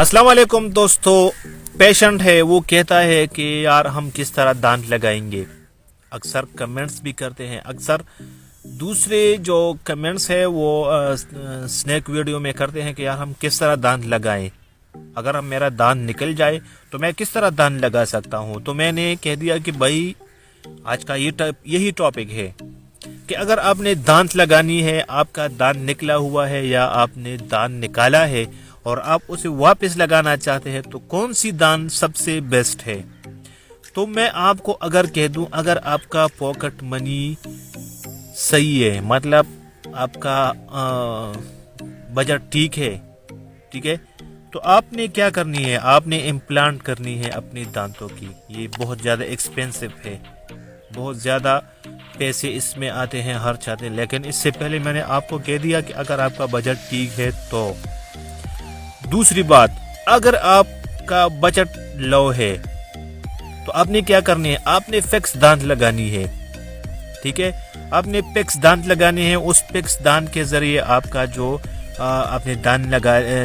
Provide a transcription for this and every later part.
अस्सलाम वालेकुम दोस्तों। पेशेंट है वो कहता है कि यार हम किस तरह दांत लगाएंगे। अक्सर कमेंट्स भी करते हैं, अक्सर दूसरे जो कमेंट्स है वो स्नैक वीडियो में करते हैं कि यार हम किस तरह दांत लगाएं, अगर हम मेरा दांत निकल जाए तो मैं किस तरह दांत लगा सकता हूं। तो मैंने कह दिया कि भाई आज का यही टॉपिक है कि अगर आपने दांत लगानी है, आपका दांत निकला हुआ है या आपने दांत निकाला है और आप उसे वापस लगाना चाहते हैं तो कौन सी दांत सबसे बेस्ट है। तो मैं आपको अगर कह दूं, अगर आपका पॉकेट मनी सही है, मतलब आपका बजट ठीक है, तो आपने क्या करनी है, आपने इम्प्लांट करनी है अपने दांतों की। ये बहुत ज़्यादा एक्सपेंसिव है, बहुत ज़्यादा पैसे इसमें आते हैं हर चाहते हैं। लेकिन इससे पहले मैंने आपको कह दिया कि अगर आपका बजट ठीक है तो। दूसरी बात, अगर आपका बजट लो है तो आपने क्या करनी है, आपने फिक्स दांत लगानी है। ठीक है, आपने फिक्स दांत लगाने हैं। उस फिक्स दांत के जरिए आपका जो आपने दांत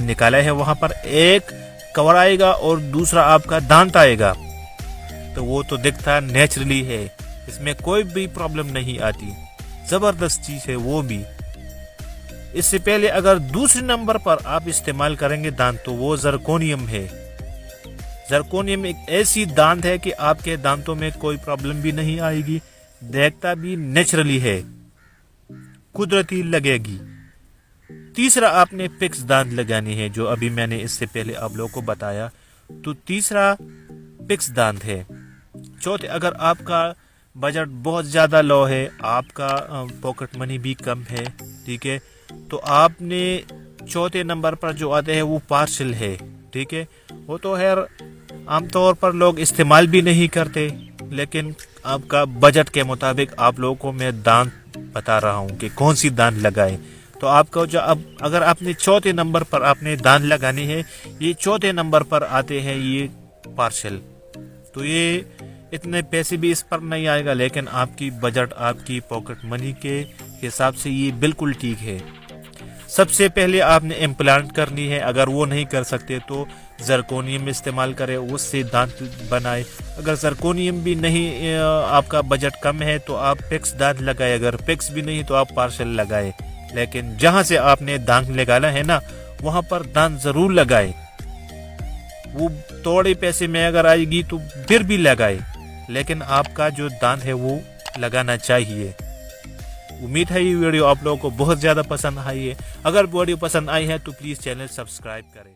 निकाला है वहां पर एक कवर आएगा और दूसरा आपका दांत आएगा, तो वो तो दिखता नेचुरली है, इसमें कोई भी प्रॉब्लम नहीं आती, जबरदस्त चीज है वो भी। इससे पहले अगर दूसरे नंबर पर आप इस्तेमाल करेंगे दांत, तो वो जरकोनियम है। जरकोनियम एक ऐसी दांत है कि आपके दांतों में कोई प्रॉब्लम भी नहीं आएगी, देखता भी नेचुरली है, कुदरती लगेगी। तीसरा, आपने फिक्स दांत लगानी है, जो अभी मैंने इससे पहले आप लोगों को बताया, तो तीसरा फिक्स दांत है। चौथे, अगर आपका बजट बहुत ज़्यादा लो है, आपका पॉकेट मनी भी कम है, ठीक है, तो आपने चौथे नंबर पर जो आते हैं वो पार्सल है। ठीक है, वो तो है आमतौर पर लोग इस्तेमाल भी नहीं करते, लेकिन आपका बजट के मुताबिक आप लोगों को मैं दांत बता रहा हूँ कि कौन सी दांत लगाए। तो आपको जो अब अगर आपने चौथे नंबर पर आपने दांत लगानी है, ये चौथे नंबर पर आते हैं ये पार्सल, तो ये इतने पैसे भी इस पर नहीं आएगा, लेकिन आपकी बजट, आपकी पॉकेट मनी के हिसाब से ये बिल्कुल ठीक है। सबसे पहले आपने इम्प्लांट करनी है, अगर वो नहीं कर सकते तो जरकोनियम इस्तेमाल करें, उससे दांत बनाए। अगर जरकोनियम भी नहीं, आपका बजट कम है, तो आप फिक्स दांत लगाए, अगर फिक्स भी नहीं तो आप पार्सल लगाए। लेकिन जहां से आपने दांत निकाला है ना, वहां पर दांत जरूर लगाए। वो थोड़े पैसे में अगर आएगी तो फिर भी लगाए, लेकिन आपका जो दांत है वो लगाना चाहिए। उम्मीद है ये वीडियो आप लोगों को बहुत ज़्यादा पसंद आई है। अगर वीडियो पसंद आई है तो प्लीज़ चैनल सब्सक्राइब करें।